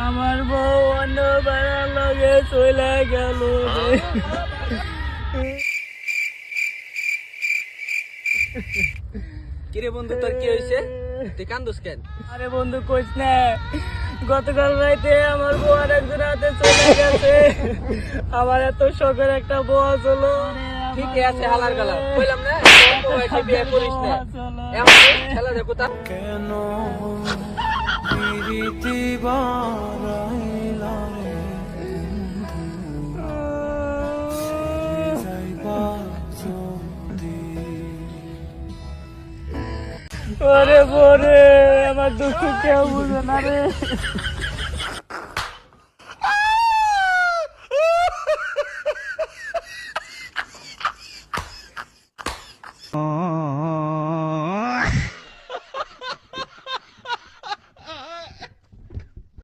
আমার বউ অন্য বেড়ার লগে চলে গেল। কিরে বন্ধু, তোর কি হয়েছে? তুই কান্দুস কেন? আরে বন্ধু কইস না, গতকাল রাইতে আমার বউ আর একজন হাতে চলে গেছে। আমার এত শখের একটা বউ ছিল। ঠিকই আছে, হালার গালা কইলাম না অল্প বয়সে বিয়ে করিস না। এমন খেলা দেখো তা কেন প্রীতি বারাইলা রে যাইবা যদি। ওরে বরে আমার দুঃখ কেউ বুঝে না রে।